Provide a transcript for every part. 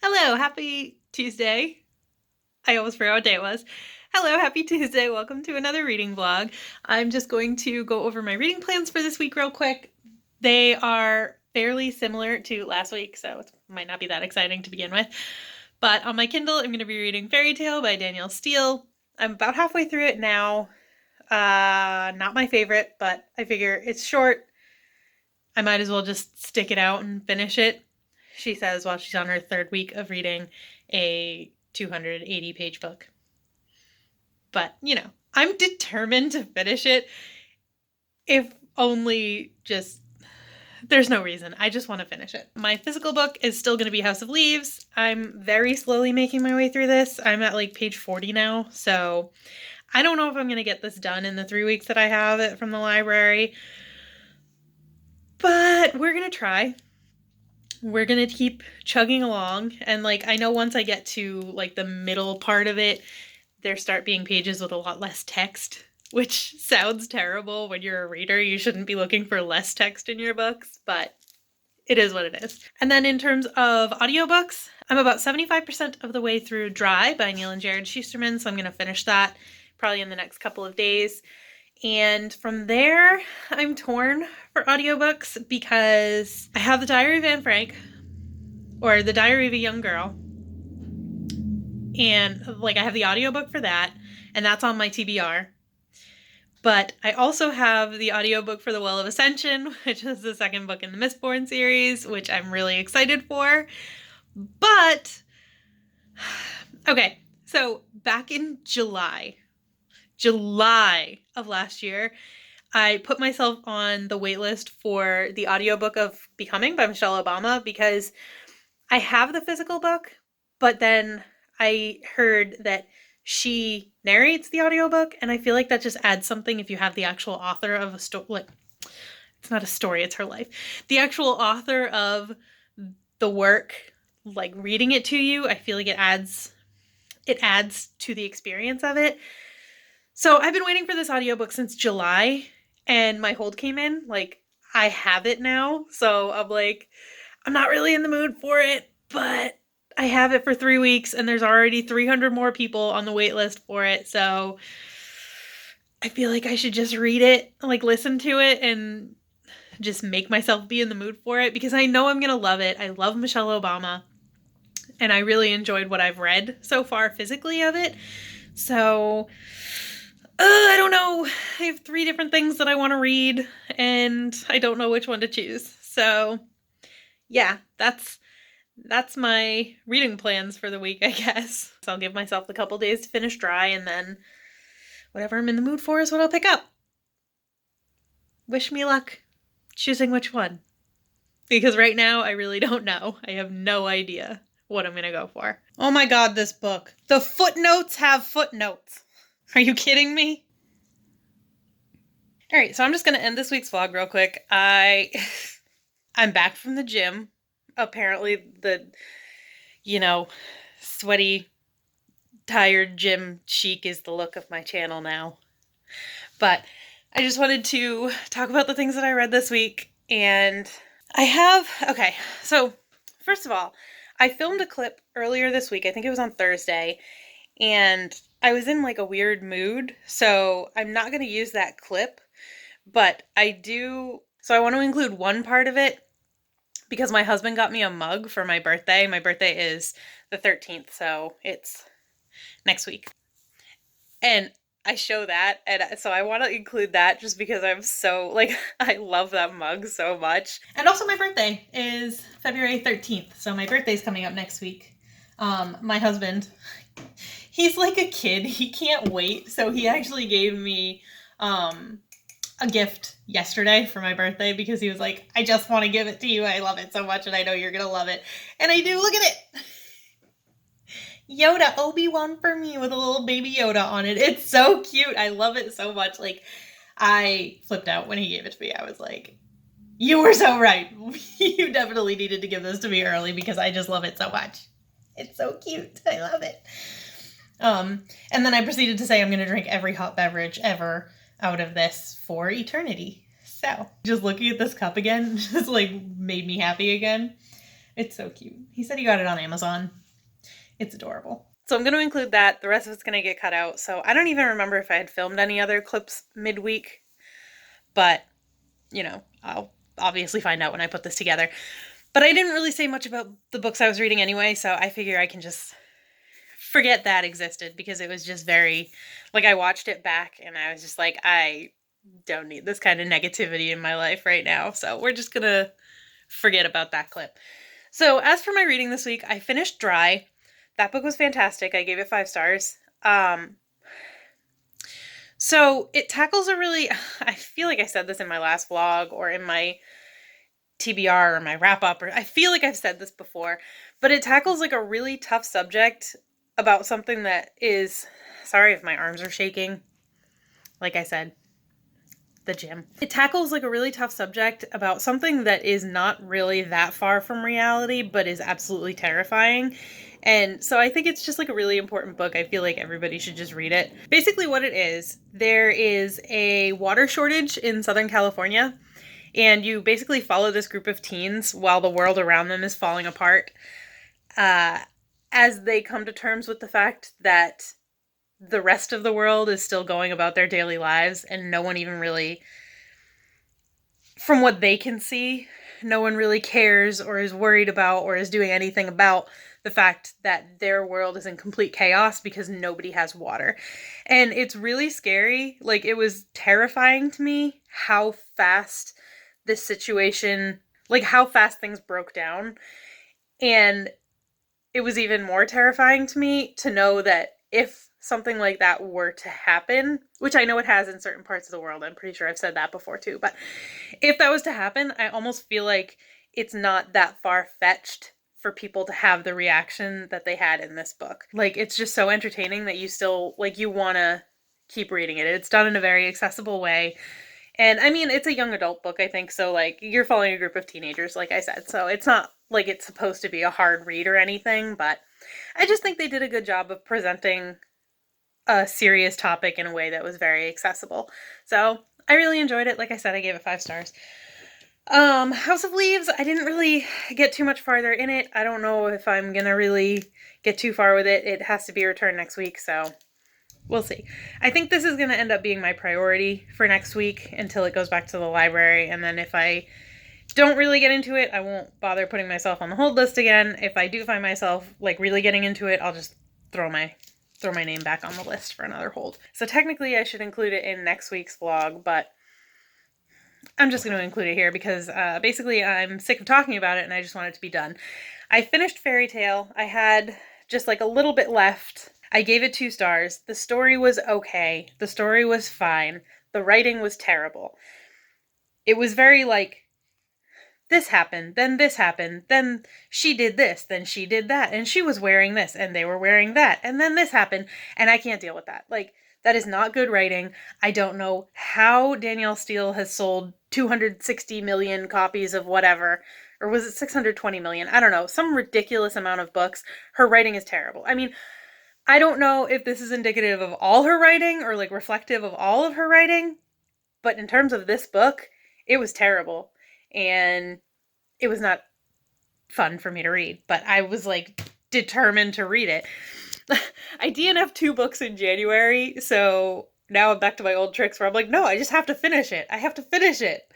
Hello, happy Tuesday. I almost forgot what day it was. Hello, happy Tuesday. Welcome to another reading vlog. I'm just going to go over my reading plans for this week real quick. They are fairly similar to last week, so it might not be that exciting to begin with. But on my Kindle, I'm going to be reading Fairy Tale by Danielle Steele. I'm about halfway through it now. Not my favorite, but I figure it's short. I might as well just stick it out and finish it, she says while she's on her third week of reading a 280-page book. But, I'm determined to finish it, if only just there's no reason. I just want to finish it. My physical book is still going to be House of Leaves. I'm very slowly making my way through this. I'm at like page 40 now, so I don't know if I'm going to get this done in the 3 weeks that I have it from the library, but we're going to try. We're going to keep chugging along, and I know once I get to the middle part of it, there start being pages with a lot less text, which sounds terrible. When you're a reader, you shouldn't be looking for less text in your books, but it is what it is. And then in terms of audiobooks, I'm about 75% of the way through Dry by Neil and Jared Schusterman, so I'm going to finish that probably in the next couple of days. And from there, I'm torn for audiobooks because I have The Diary of Anne Frank, or The Diary of a Young Girl, and I have the audiobook for that, and that's on my TBR. But I also have the audiobook for The Well of Ascension, which is the second book in the Mistborn series, which I'm really excited for. But, okay, so back in July of last year, I put myself on the waitlist for the audiobook of Becoming by Michelle Obama because I have the physical book, but then I heard that she narrates the audiobook, and I feel like that just adds something if you have the actual author of a story. It's not a story, it's her life. The actual author of the work, reading it to you, I feel like it adds to the experience of it. So I've been waiting for this audiobook since July, and my hold came in. I have it now, so I'm not really in the mood for it, but I have it for 3 weeks, and there's already 300 more people on the wait list for it, so I feel like I should just read it, listen to it, and just make myself be in the mood for it, because I know I'm gonna love it. I love Michelle Obama, and I really enjoyed what I've read so far physically of it, so I don't know. I have 3 different things that I want to read, and I don't know which one to choose. So, yeah, that's my reading plans for the week, I guess. So I'll give myself a couple days to finish Dry, and then whatever I'm in the mood for is what I'll pick up. Wish me luck choosing which one. Because right now, I really don't know. I have no idea what I'm going to go for. Oh my god, this book. The footnotes have footnotes. Are you kidding me? All right, so I'm just going to end this week's vlog real quick. I'm back from the gym. Apparently the, sweaty, tired gym chic is the look of my channel now. But I just wanted to talk about the things that I read this week. And okay, so first of all, I filmed a clip earlier this week. I think it was on Thursday. And I was in a weird mood, so I'm not going to use that clip, but I want to include one part of it because my husband got me a mug for my birthday. My birthday is the 13th, so it's next week. And I show that, and so I want to include that just because I'm so, I love that mug so much. And also my birthday is February 13th, so my birthday's coming up next week. My husband, he's like a kid. He can't wait. So he actually gave me a gift yesterday for my birthday because he was like, I just want to give it to you. I love it so much, and I know you're going to love it. And I do. Look at it. Yoda, Obi-Wan for me with a little baby Yoda on it. It's so cute. I love it so much. I flipped out when he gave it to me. I was like, you were so right. You definitely needed to give this to me early because I just love it so much. It's so cute. I love it. And then I proceeded to say I'm going to drink every hot beverage ever out of this for eternity. So just looking at this cup again just made me happy again. It's so cute. He said he got it on Amazon. It's adorable. So I'm going to include that. The rest of it's going to get cut out. So I don't even remember if I had filmed any other clips midweek, but, you know, I'll obviously find out when I put this together. But I didn't really say much about the books I was reading anyway, so I figure I can just forget that existed because it was just very, like, I watched it back and I was just like, I don't need this kind of negativity in my life right now. So we're just going to forget about that clip. So as for my reading this week, I finished Dry. That book was fantastic. I gave it 5 stars. So it tackles a really, I feel like I said this in my last vlog or in my TBR or my wrap up, or I feel like I've said this before, but it tackles like a really tough subject about something that is, sorry if my arms are shaking. Like I said, the gym. It tackles like a really tough subject about something that is not really that far from reality, but is absolutely terrifying. And so I think it's just like a really important book. I feel like everybody should just read it. Basically what it is, there is a water shortage in Southern California, and you basically follow this group of teens while the world around them is falling apart, as they come to terms with the fact that the rest of the world is still going about their daily lives, and no one even really, from what they can see, no one really cares or is worried about or is doing anything about the fact that their world is in complete chaos because nobody has water. And it's really scary. Like, it was terrifying to me how fast this situation, like how fast things broke down. And it was even more terrifying to me to know that if something like that were to happen, which I know it has in certain parts of the world, I'm pretty sure I've said that before too, but if that was to happen, I almost feel like it's not that far-fetched for people to have the reaction that they had in this book. Like, it's just so entertaining that you still, like, you want to keep reading it. It's done in a very accessible way. And I mean, it's a young adult book, I think, so like you're following a group of teenagers, like I said, so it's not like it's supposed to be a hard read or anything, but I just think they did a good job of presenting a serious topic in a way that was very accessible. So I really enjoyed it. Like I said, I gave it 5 stars. House of Leaves, I didn't really get too much farther in it. I don't know if I'm gonna really get too far with it. It has to be returned next week, so we'll see. I think this is going to end up being my priority for next week until it goes back to the library. And then if I don't really get into it, I won't bother putting myself on the hold list again. If I do find myself like really getting into it, I'll just throw my name back on the list for another hold. So technically I should include it in next week's vlog, but I'm just going to include it here because basically I'm sick of talking about it and I just want it to be done. I finished Fairy Tale. I had just like a little bit left. I gave it 2 stars. The story was okay. The story was fine. The writing was terrible. It was very like, this happened, then she did this, then she did that, and she was wearing this, and they were wearing that, and then this happened, and I can't deal with that. Like, that is not good writing. I don't know how Danielle Steele has sold 260 million copies of whatever, or was it 620 million? I don't know. Some ridiculous amount of books. Her writing is terrible. I mean, I don't know if this is indicative of all her writing or like reflective of all of her writing, but in terms of this book, it was terrible. And it was not fun for me to read, but I was like determined to read it. I DNF'd 2 books in January, so now I'm back to my old tricks where I'm like, no, I just have to finish it. I have to finish it.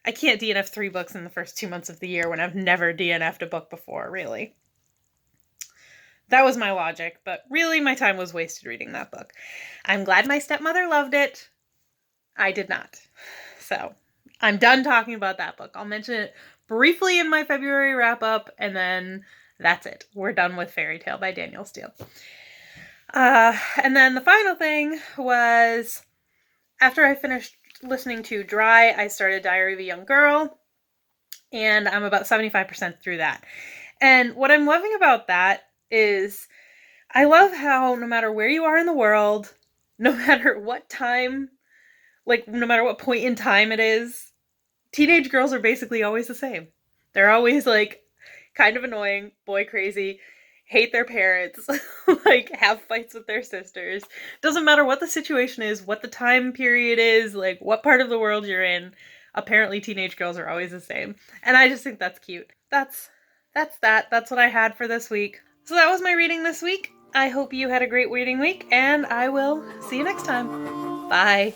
I can't DNF 3 books in the first 2 months of the year when I've never DNF'd a book before, really. That was my logic, but really my time was wasted reading that book. I'm glad my stepmother loved it. I did not. So I'm done talking about that book. I'll mention it briefly in my February wrap up, and then that's it. We're done with Fairy Tale by Danielle Steele. And then the final thing was, after I finished listening to Dry, I started Diary of a Young Girl, and I'm about 75% through that. And what I'm loving about that is I love how no matter where you are in the world, no matter what time, like no matter what point in time it is, teenage girls are basically always the same. They're always like kind of annoying, boy crazy, hate their parents, like have fights with their sisters. Doesn't matter what the situation is, what the time period is, like what part of the world you're in. Apparently teenage girls are always the same. And I just think that's cute. That's That's that. That's what I had for this week. So that was my reading this week. I hope you had a great reading week, and I will see you next time. Bye.